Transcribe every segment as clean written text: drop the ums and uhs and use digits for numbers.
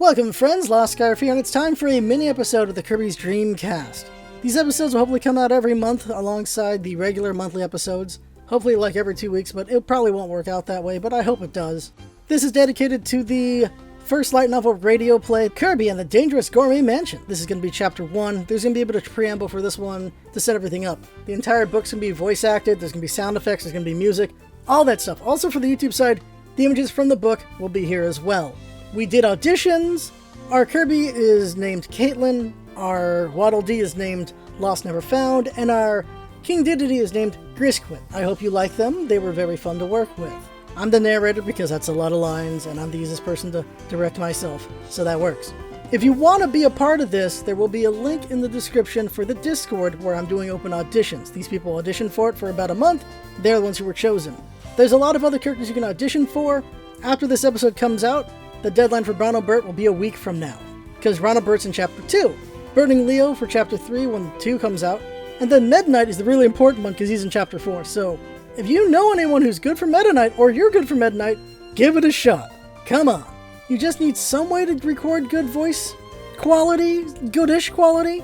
Welcome friends, LostScarf here, and it's time for a mini-episode of the Kirby's Dreamcast. These episodes will hopefully come out every month alongside the regular monthly episodes. Hopefully like every 2 weeks, but it probably won't work out that way, but I hope it does. This is dedicated to the first light novel radio play, Kirby and the Dangerous Gourmet Mansion. This is going to be Chapter 1. There's going to be a bit of preamble for this one to set everything up. The entire book's going to be voice acted, there's going to be sound effects, there's going to be music, all that stuff. Also for the YouTube side, the images from the book will be here as well. We did auditions. Our Kirby is named Caitlin, our Waddle Dee is named Lost Never Found, and our King Dedede is named Grisquin. I hope you like them. They were very fun to work with. I'm the narrator because that's a lot of lines, and I'm the easiest person to direct myself, so that works. If you want to be a part of this, there will be a link in the description for the Discord where I'm doing open auditions. These people auditioned for it for about a month. They're the ones who were chosen. There's a lot of other characters you can audition for. After this episode comes out, the deadline for Brown Bert will be a week from now, because Brown Bert's in Chapter 2. Burning Leo for Chapter 3 when 2 comes out, and then Meta Knight is the really important one because he's in Chapter 4, so if you know anyone who's good for Meta Knight, or you're good for Meta Knight, give it a shot. Come on. You just need some way to record good voice quality, goodish quality.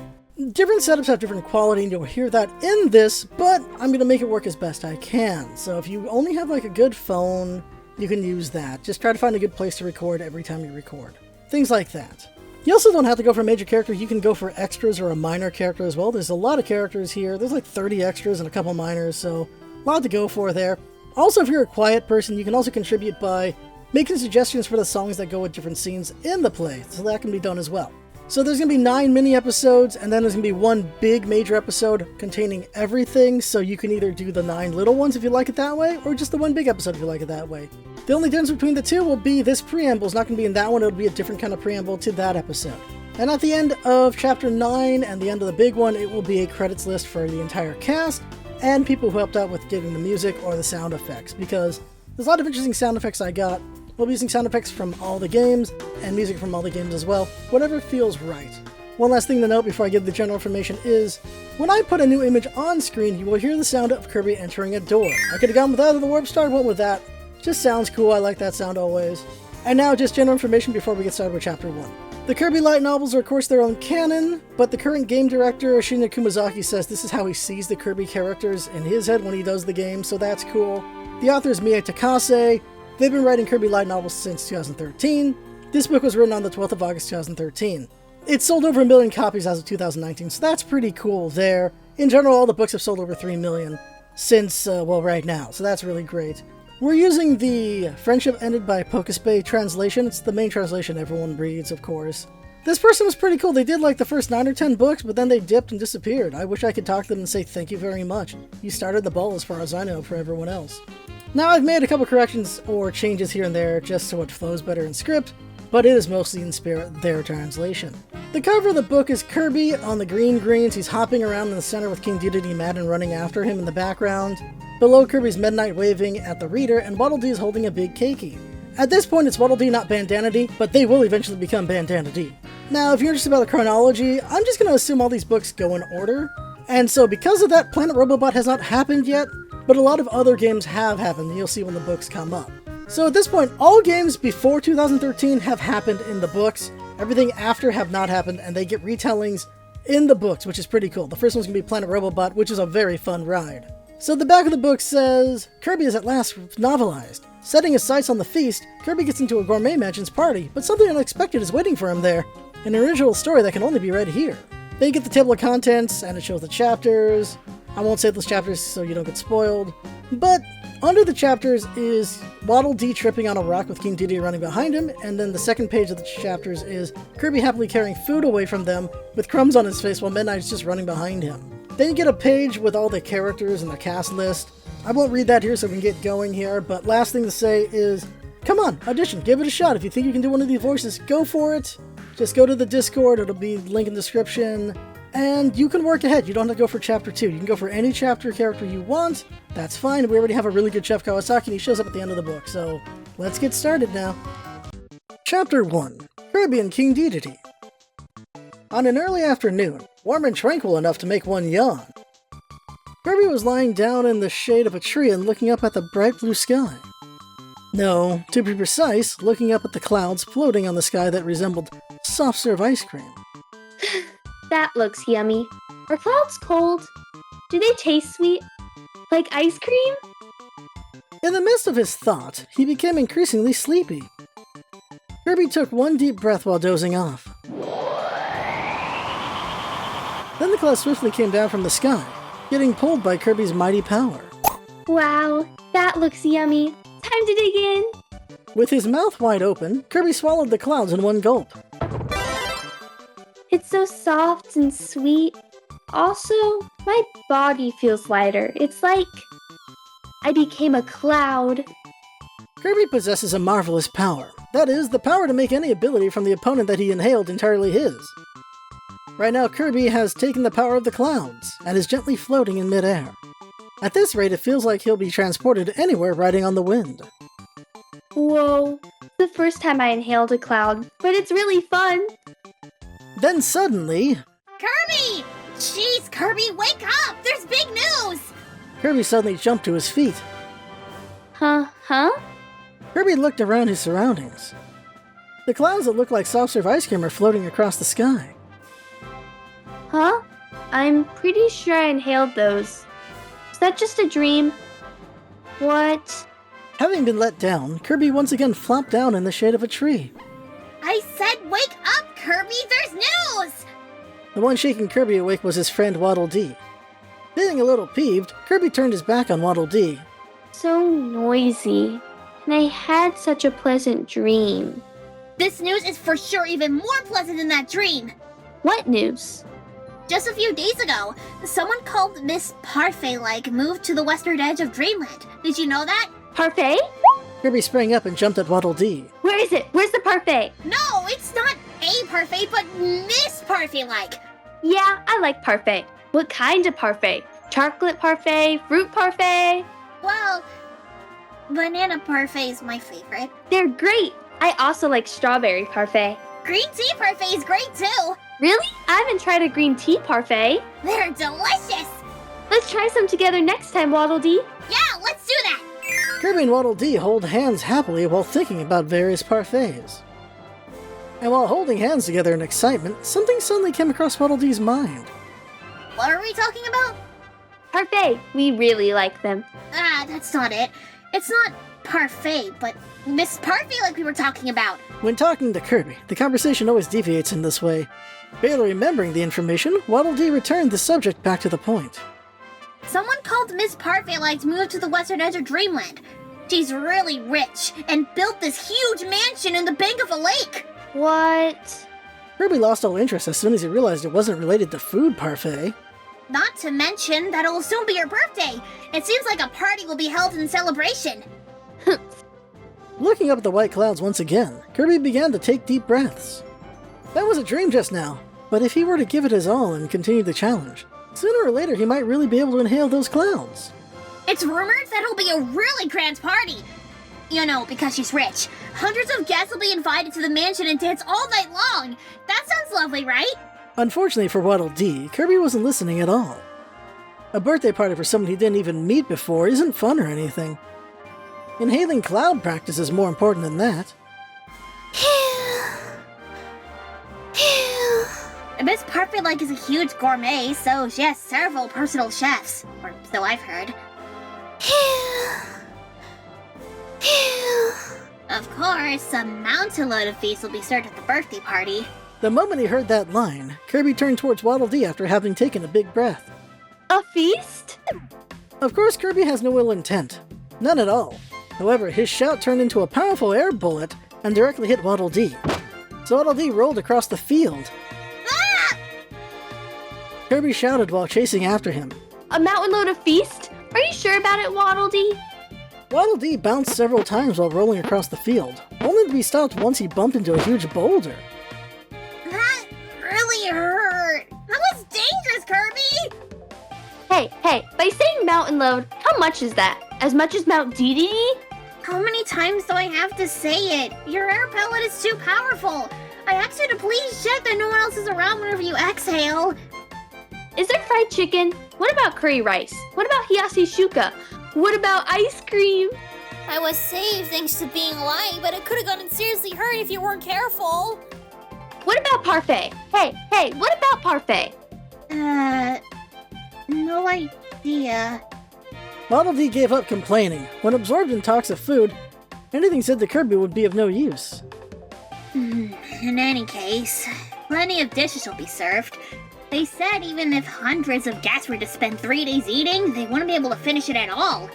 Different setups have different quality, and you'll hear that in this, but I'm going to make it work as best I can. So if you only have like a good phone, you can use that. Just try to find a good place to record every time you record. Things like that. You also don't have to go for a major character. You can go for extras or a minor character as well. There's a lot of characters here. There's like 30 extras and a couple minors, so a lot to go for there. Also, if you're a quiet person, you can also contribute by making suggestions for the songs that go with different scenes in the play, so that can be done as well. So there's going to be 9 mini episodes, and then there's going to be one big major episode containing everything, so you can either do the 9 little ones if you like it that way, or just the one big episode if you like it that way. The only difference between the two will be this preamble is not going to be in that one, it'll be a different kind of preamble to that episode. And at the end of Chapter 9 and the end of the big one, it will be a credits list for the entire cast, and people who helped out with getting the music or the sound effects, because there's a lot of interesting sound effects I got. We'll be using sound effects from all the games, and music from all the games as well, whatever feels right. One last thing to note before I give the general information is, when I put a new image on screen, you will hear the sound of Kirby entering a door. I could have gone without the Warp Star, went with that. Just sounds cool, I like that sound always. And now just general information before we get started with Chapter 1. The Kirby Light Novels are of course their own canon, but the current game director, Shinya Kumazaki, says this is how he sees the Kirby characters in his head when he does the game, so that's cool. The author is Mie Takase. They've been writing Kirby Light Novels since 2013. This book was written on the 12th of August 2013. It sold over 1 million copies as of 2019, so that's pretty cool there. In general, all the books have sold over 3 million since, right now, so that's really great. We're using the Friendship Ended by Pokespace translation. It's the main translation everyone reads, of course. This person was pretty cool. They did like the first 9 or 10 books, but then they dipped and disappeared. I wish I could talk to them and say thank you very much. You started the ball as far as I know for everyone else. Now I've made a couple corrections or changes here and there just so it flows better in script, but it is mostly in spirit their translation. The cover of the book is Kirby on the green greens. He's hopping around in the center with King Dedede mad and running after him in the background. Below Kirby's Meta Knight waving at the reader, and Waddle Dee is holding a big keiki. At this point it's Waddle Dee, not Bandana Dee, but they will eventually become Bandana Dee. Now if you're interested about the chronology, I'm just going to assume all these books go in order, and so because of that, Planet Robobot has not happened yet, but a lot of other games have happened, and you'll see when the books come up. So at this point, all games before 2013 have happened in the books, everything after have not happened, and they get retellings in the books, which is pretty cool. The first one's going to be Planet Robobot, which is a very fun ride. So the back of the book says, Kirby is at last novelized. Setting his sights on the feast, Kirby gets into a gourmet mansion's party, but something unexpected is waiting for him there. An original story that can only be read here. Then you get the table of contents, and it shows the chapters. I won't say those chapters so you don't get spoiled, but under the chapters is Waddle Dee tripping on a rock with King Dedede running behind him, and then the second page of the chapters is Kirby happily carrying food away from them with crumbs on his face while Meta Knight is just running behind him. Then you get a page with all the characters and the cast list. I won't read that here so we can get going here, but last thing to say is, come on, audition, give it a shot. If you think you can do one of these voices, go for it. Just go to the Discord, it'll be link in the description, and you can work ahead. You don't have to go for Chapter 2. You can go for any chapter character you want. That's fine. We already have a really good Chef Kawasaki, and he shows up at the end of the book, so let's get started now. Chapter 1. Kirby and King Dedede. On an early afternoon, warm and tranquil enough to make one yawn, Kirby was lying down in the shade of a tree and looking up at the bright blue sky. No, to be precise, looking up at the clouds floating on the sky that resembled soft-serve ice cream. That looks yummy. Are clouds cold? Do they taste sweet? Like ice cream? In the midst of his thought, he became increasingly sleepy. Kirby took one deep breath while dozing off. Then the clouds swiftly came down from the sky, getting pulled by Kirby's mighty power. Wow, that looks yummy. Time to dig in. With his mouth wide open, Kirby swallowed the clouds in one gulp. It's so soft and sweet. Also, my body feels lighter. It's like I became a cloud. Kirby possesses a marvelous power. That is, the power to make any ability from the opponent that he inhaled entirely his. Right now, Kirby has taken the power of the clouds, and is gently floating in midair. At this rate, it feels like he'll be transported anywhere riding on the wind. Whoa, the first time I inhaled a cloud, but it's really fun. Then suddenly... Kirby! Jeez, Kirby, wake up! There's big news! Kirby suddenly jumped to his feet. Huh? Kirby looked around his surroundings. The clouds that look like soft-serve ice cream are floating across the sky. Huh? I'm pretty sure I inhaled those. Is that just a dream? What? Having been let down, Kirby once again flopped down in the shade of a tree. I said wake up, Kirby! There's news! The one shaking Kirby awake was his friend Waddle Dee. Feeling a little peeved, Kirby turned his back on Waddle Dee. So noisy. And I had such a pleasant dream. This news is for sure even more pleasant than that dream! What news? Just a few days ago, someone called Miss Parfait-like moved to the western edge of Dreamland. Did you know that? Parfait? Kirby sprang up and jumped at Waddle Dee. Where is it? Where's the parfait? No, it's not a parfait, but Miss Parfait-like. Yeah, I like parfait. What kind of parfait? Chocolate parfait? Fruit parfait? Well, banana parfait is my favorite. They're great. I also like strawberry parfait. Green tea parfait is great too. Really? I haven't tried a green tea parfait. They're delicious. Let's try some together next time, Waddle Dee. Yeah, let's do that. Kirby and Waddle Dee hold hands happily while thinking about various parfaits. And while holding hands together in excitement, something suddenly came across Waddle Dee's mind. What are we talking about? Parfait. We really like them. That's not it. It's not parfait, but Miss Parfait like we were talking about. When talking to Kirby, the conversation always deviates in this way. Barely remembering the information, Waddle Dee returned the subject back to the point. Someone called Miss Parfait-like moved to the western edge of Dreamland. She's really rich and built this huge mansion in the bank of a lake. What? Kirby lost all interest as soon as he realized it wasn't related to food parfait. Not to mention that it'll soon be your birthday. It seems like a party will be held in celebration. Looking up at the white clouds once again, Kirby began to take deep breaths. That was a dream just now, but if he were to give it his all and continue the challenge, sooner or later he might really be able to inhale those clouds. It's rumored that it'll be a really grand party. You know, because she's rich. Hundreds of guests will be invited to the mansion and dance all night long. That sounds lovely, right? Unfortunately for Waddle Dee, Kirby wasn't listening at all. A birthday party for someone he didn't even meet before isn't fun or anything. Inhaling cloud practice is more important than that. Miss Parfait-like is a huge gourmet, so she has several personal chefs. Or so I've heard. Of course, a mountain load of feasts will be served at the birthday party. The moment he heard that line, Kirby turned towards Waddle Dee after having taken a big breath. A feast? Of course, Kirby has no ill intent. None at all. However, his shout turned into a powerful air bullet and directly hit Waddle Dee. So Waddle Dee rolled across the field. Ah! Kirby shouted while chasing after him. A mountain load of feast? Are you sure about it, Waddle Dee? Waddle Dee bounced several times while rolling across the field, only to be stopped once he bumped into a huge boulder. That really hurt. That was dangerous, Kirby! Hey, by saying mountain load, how much is that? As much as Mount Dedede? How many times do I have to say it? Your air pellet is too powerful. I asked you to please check that no one else is around whenever you exhale. Is there fried chicken? What about curry rice? What about hiyase shuka? What about ice cream? I was saved thanks to being light, but it could have gotten seriously hurt if you weren't careful. What about Parfait? Hey, what about Parfait? No idea. Waddle Dee gave up complaining. When absorbed in talks of food, anything said to Kirby would be of no use. In any case, plenty of dishes will be served. They said even if hundreds of guests were to spend 3 days eating, they wouldn't be able to finish it at all.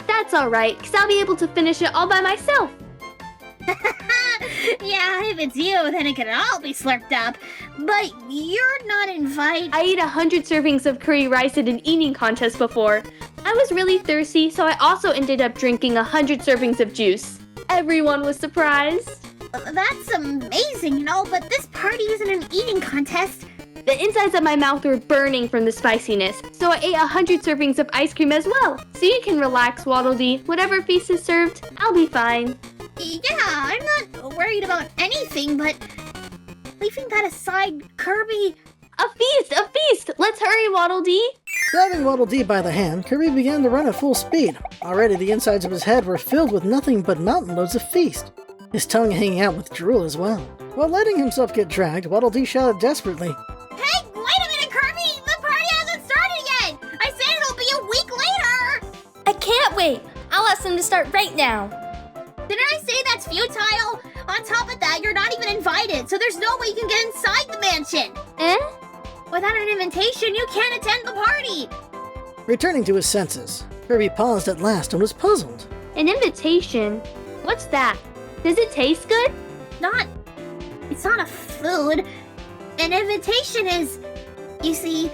That's alright, because I'll be able to finish it all by myself. Yeah, if it's you, then it can all be slurped up. But you're not invited. I ate 100 servings of curry rice at an eating contest before. I was really thirsty, so I also ended up drinking 100 servings of juice. Everyone was surprised. That's amazing, but this party isn't an eating contest. The insides of my mouth were burning from the spiciness, so I ate 100 servings of ice cream as well. So you can relax, Waddle Dee. Whatever feast is served, I'll be fine. Yeah, I'm not worried about anything, but leaving that aside, Kirby... A feast! Let's hurry, Waddle Dee. Grabbing Waddle Dee by the hand, Kirby began to run at full speed. Already the insides of his head were filled with nothing but mountain loads of feast, his tongue hanging out with drool as well. While letting himself get dragged, Waddle Dee shouted desperately, Hey, wait a minute, Kirby! The party hasn't started yet! I said it'll be a week later! I can't wait! I'll ask them to start right now. Didn't I say that's futile? On top of that, you're not even invited, so there's no way you can get inside the mansion! Eh? Without an invitation, you can't attend the party! Returning to his senses, Kirby paused at last and was puzzled. An invitation? What's that? Does it taste good? It's not a food. An invitation is, you see,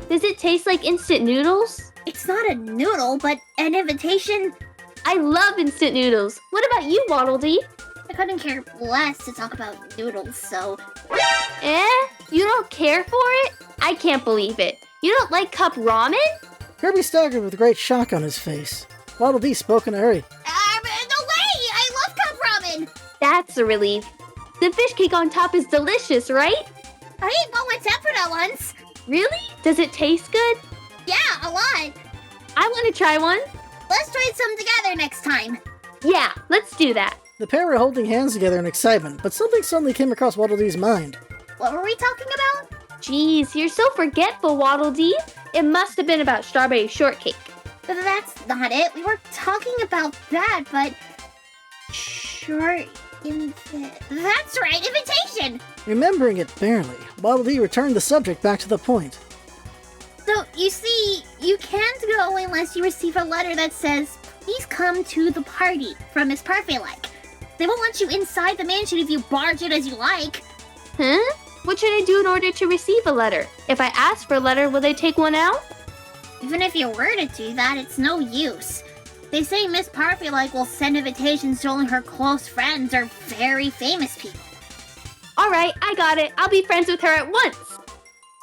Does it taste like instant noodles? it's not a noodle, but an invitation, I love instant noodles. What about you, Waddle Dee? I couldn't care less to talk about noodles, so... Eh? You don't care for it? I can't believe it. You don't like cup ramen? Kirby staggered with great shock on his face. Waddle Dee spoke in a hurry. No way! I love cup ramen! That's a relief. The fish cake on top is delicious, right? I ate one with tempura once. Really? Does it taste good? Yeah, a lot. I want to try one. Let's try some together next time. Yeah, let's do that. The pair were holding hands together in excitement, but something suddenly came across Waddle Dee's mind. What were we talking about? Jeez, you're so forgetful, Waddle Dee. It must have been about strawberry shortcake. That's not it. We were talking about that, but... That's right, invitation! Remembering it barely, Waddle Dee returned the subject back to the point. So, you see, you can't go unless you receive a letter that says, please come to the party from Miss Parfait-like. They won't let you inside the mansion if you barge it as you like. Huh? What should I do in order to receive a letter? If I ask for a letter, will they take one out? Even if you were to do that, it's no use. They say Miss Parfait-like will send invitations to only her close friends or very famous people. Alright, I got it. I'll be friends with her at once.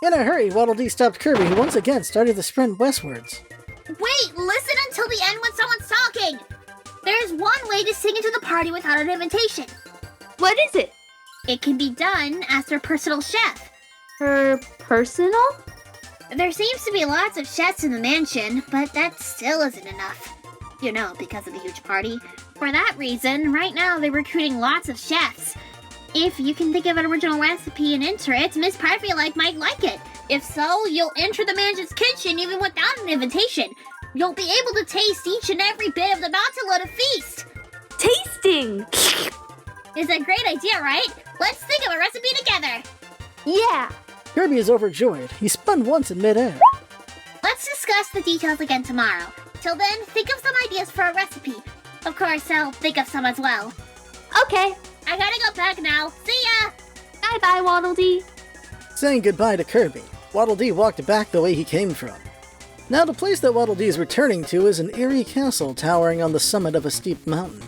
In a hurry, Waddle Dee stopped Kirby, who once again started to sprint westwards. Wait, listen until the end when someone's talking! There's one way to sing into the party without an invitation. What is it? It can be done as their personal chef. Her personal? There seems to be lots of chefs in the mansion, but that still isn't enough. Because of the huge party. For that reason, right now they're recruiting lots of chefs. If you can think of an original recipe and enter it, Miss Parfait-like might like it. If so, you'll enter the mansion's kitchen even without an invitation. You'll be able to taste each and every bit of the mountain load of feast. Tasting! It's a great idea, right? Let's think of a recipe together. Yeah! Kirby is overjoyed. He spun once in midair. Let's discuss the details again tomorrow. Till then, think of some ideas for a recipe. Of course, I'll think of some as well. Okay. I gotta go back now. See ya! Bye-bye, Waddle Dee. Saying goodbye to Kirby, Waddle Dee walked back the way he came from. Now the place that Waddle Dee is returning to is an eerie castle towering on the summit of a steep mountain,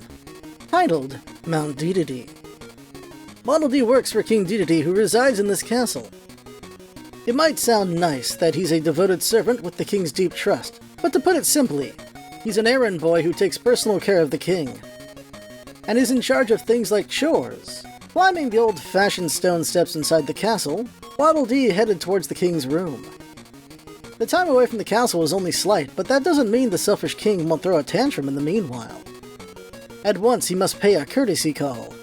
titled Mount Dedede. Waddle Dee works for King Dedede, who resides in this castle. It might sound nice that he's a devoted servant with the king's deep trust, but to put it simply, he's an errand boy who takes personal care of the king, and is in charge of things like chores. Climbing the old-fashioned stone steps inside the castle, Waddle Dee headed towards the king's room. The time away from the castle was only slight, but that doesn't mean the selfish king won't throw a tantrum in the meanwhile. At once, he must pay a courtesy call.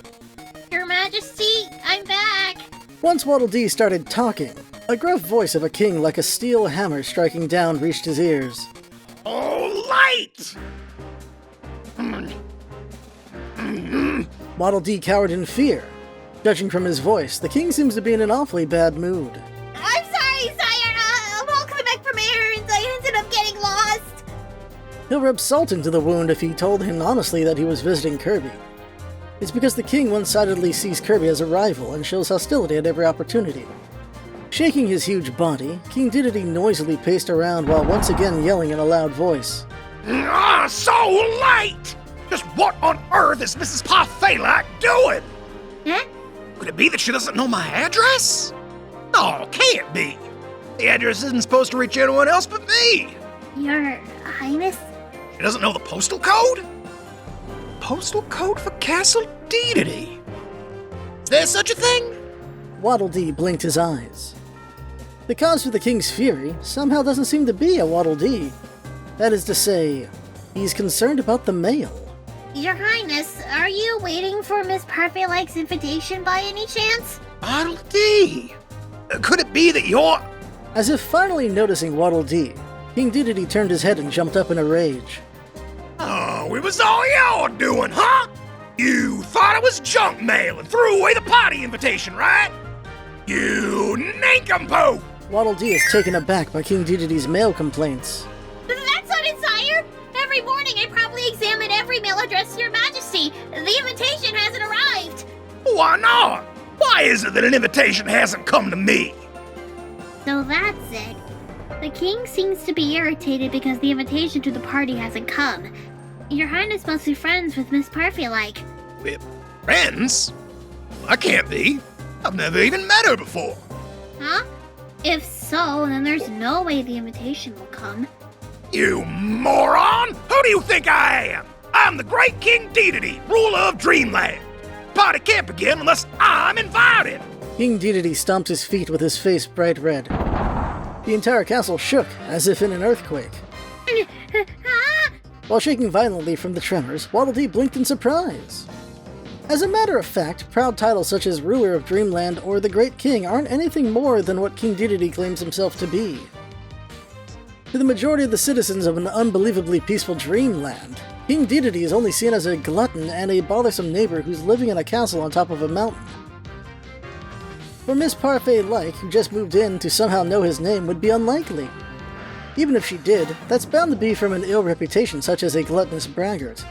Your Majesty, I'm back. Once Waddle Dee started talking, a gruff voice of a king like a steel hammer striking down reached his ears. Oh, light! Waddle Dee cowered in fear. Judging from his voice, the king seems to be in an awfully bad mood. I'm sorry, sire. I'm all coming back from errands. I ended up getting lost. He'll rub salt into the wound if he told him honestly that he was visiting Kirby. It's because the king one-sidedly sees Kirby as a rival and shows hostility at every opportunity. Shaking his huge body, King Dedede noisily paced around while once again yelling in a loud voice. So light! Just what on earth is Mrs. Parfait doing? Huh? Could it be that she doesn't know my address? No, can't be. The address isn't supposed to reach anyone else but me. Your Highness? She doesn't know the postal code? Postal code for Castle Dedede? Is there such a thing? Waddle Dee blinked his eyes. The cause for the king's fury somehow doesn't seem to be a Waddle Dee. That is to say, he's concerned about the mail. Your Highness, are you waiting for Miss Parfait-like's invitation by any chance? Waddle Dee. Could it be that you're... As if finally noticing Waddle Dee, King Dedede turned his head and jumped up in a rage. Oh, it was all you're doing, huh? You thought it was junk mail and threw away the party invitation, right? You nincompoop! Waddle Dee is taken aback by King Dedede's mail complaints. That's not it, sire! Every morning I probably examine every mail addressed to your Majesty. The invitation hasn't arrived. Why not? Why is it that an invitation hasn't come to me? So that's it. The king seems to be irritated because the invitation to the party hasn't come. Your Highness must be friends with Miss Parfait-like. We're friends? I can't be. I've never even met her before. Huh? If so, then there's no way the invitation will come. You moron! Who do you think I am? I'm the great King Dedede, ruler of Dreamland. Party can't begin unless I'm invited. King Dedede stomped his feet with his face bright red. The entire castle shook, as if in an earthquake. While shaking violently from the tremors, Waddle Dee blinked in surprise. As a matter of fact, proud titles such as Ruler of Dreamland or the Great King aren't anything more than what King Dedede claims himself to be. To the majority of the citizens of an unbelievably peaceful Dreamland, King Dedede is only seen as a glutton and a bothersome neighbor who's living in a castle on top of a mountain. For Miss Parfait-like, who just moved in, to somehow know his name would be unlikely. Even if she did, that's bound to be from an ill reputation such as a gluttonous braggart.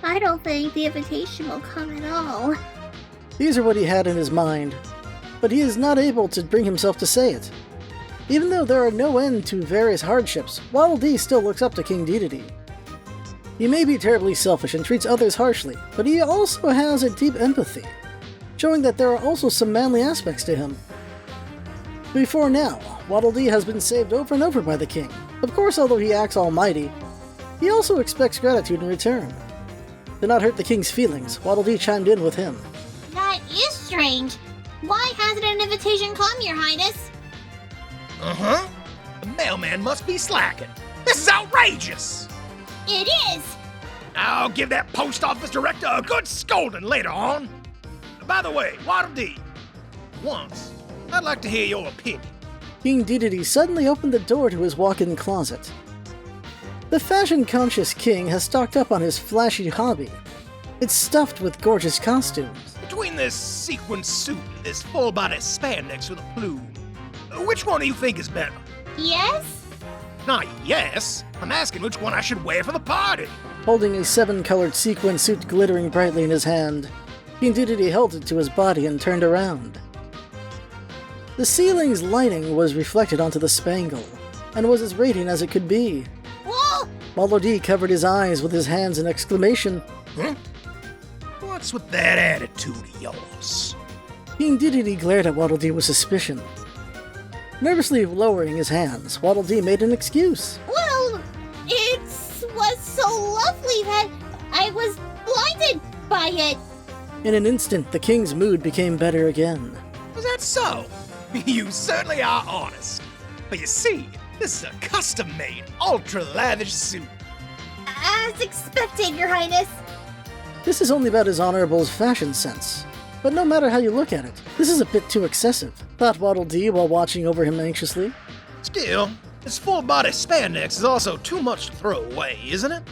I don't think the invitation will come at all. These are what he had in his mind, but he is not able to bring himself to say it. Even though there are no end to various hardships, Waddle Dee still looks up to King Dedede. He may be terribly selfish and treats others harshly, but he also has a deep empathy, showing that there are also some manly aspects to him. Before now, Waddle Dee has been saved over and over by the king. Of course, although he acts almighty, he also expects gratitude in return. To not hurt the king's feelings, Waddle Dee chimed in with him. That is strange. Why hasn't an invitation come, Your Highness? Uh-huh. The mailman must be slacking. This is outrageous! It is! I'll give that post office director a good scolding later on. By the way, Waddle Dee, once, I'd like to hear your opinion. King Dedede suddenly opened the door to his walk-in closet. The fashion-conscious king has stocked up on his flashy hobby. It's stuffed with gorgeous costumes. Between this sequin suit and this full-body spandex with a plume, which one do you think is better? Yes? Not yes. I'm asking which one I should wear for the party. Holding a 7-colored sequin suit glittering brightly in his hand, King Dedede held it to his body and turned around. The ceiling's lighting was reflected onto the spangle, and was as radiant as it could be. Whoa! Waddle Dee covered his eyes with his hands in exclamation. Huh? What's with that attitude of yours? King Dedede glared at Waddle Dee with suspicion. Nervously lowering his hands, Waddle Dee made an excuse. Well, it was so lovely that I was blinded by it. In an instant, the king's mood became better again. Was that so? You certainly are honest. But you see, this is a custom-made, ultra-lavish suit. As expected, Your Highness. This is only about his honorable's fashion sense. But no matter how you look at it, this is a bit too excessive, thought Waddle Dee while watching over him anxiously. Still, this full-body spandex is also too much to throw away, isn't it?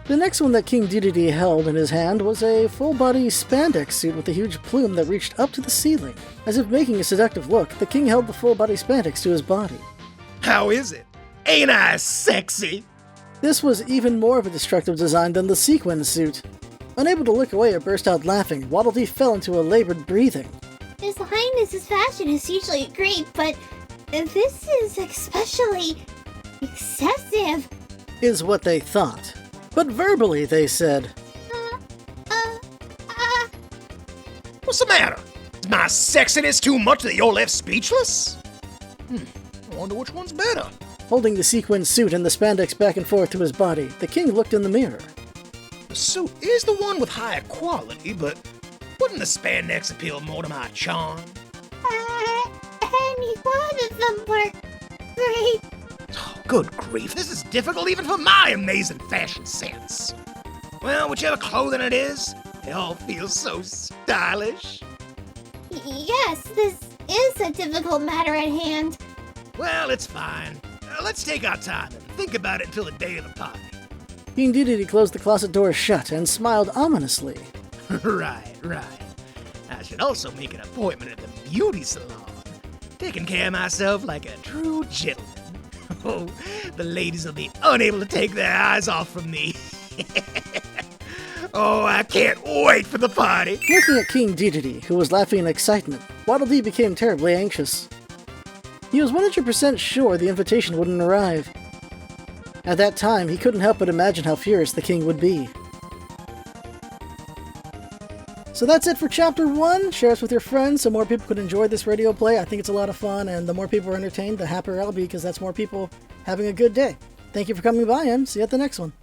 The next one that King Dedede held in his hand was a full-body spandex suit with a huge plume that reached up to the ceiling. As if making a seductive look, the king held the full-body spandex to his body. How is it? Ain't I sexy? This was even more of a destructive design than the sequin suit. Unable to look away or burst out laughing, Waddle Dee fell into a labored breathing. His Highness's fashion is usually great, but this is especially excessive. Is what they thought. But verbally they said, What's the matter? Is my sexiness too much that you're left speechless? I wonder which one's better. Holding the sequin suit and the spandex back and forth to his body, the king looked in the mirror. The suit is the one with higher quality, but wouldn't the spandex appeal more to my charm? Any one of them were great. Oh, good grief, this is difficult even for my amazing fashion sense. Well, whichever clothing it is, they all feel so stylish. Yes, this is a difficult matter at hand. Well, it's fine. Let's take our time and think about it until the day of the party. King Dedede closed the closet door shut and smiled ominously. Right. I should also make an appointment at the beauty salon. Taking care of myself like a true gentleman. Oh, the ladies will be unable to take their eyes off from me. Oh, I can't wait for the party. Looking at King Dedede, who was laughing in excitement, Waddle Dee became terribly anxious. He was 100% sure the invitation wouldn't arrive. At that time, he couldn't help but imagine how furious the king would be. So that's it for Chapter 1. Share us with your friends so more people could enjoy this radio play. I think it's a lot of fun, and the more people are entertained, the happier I'll be, because that's more people having a good day. Thank you for coming by, and see you at the next one.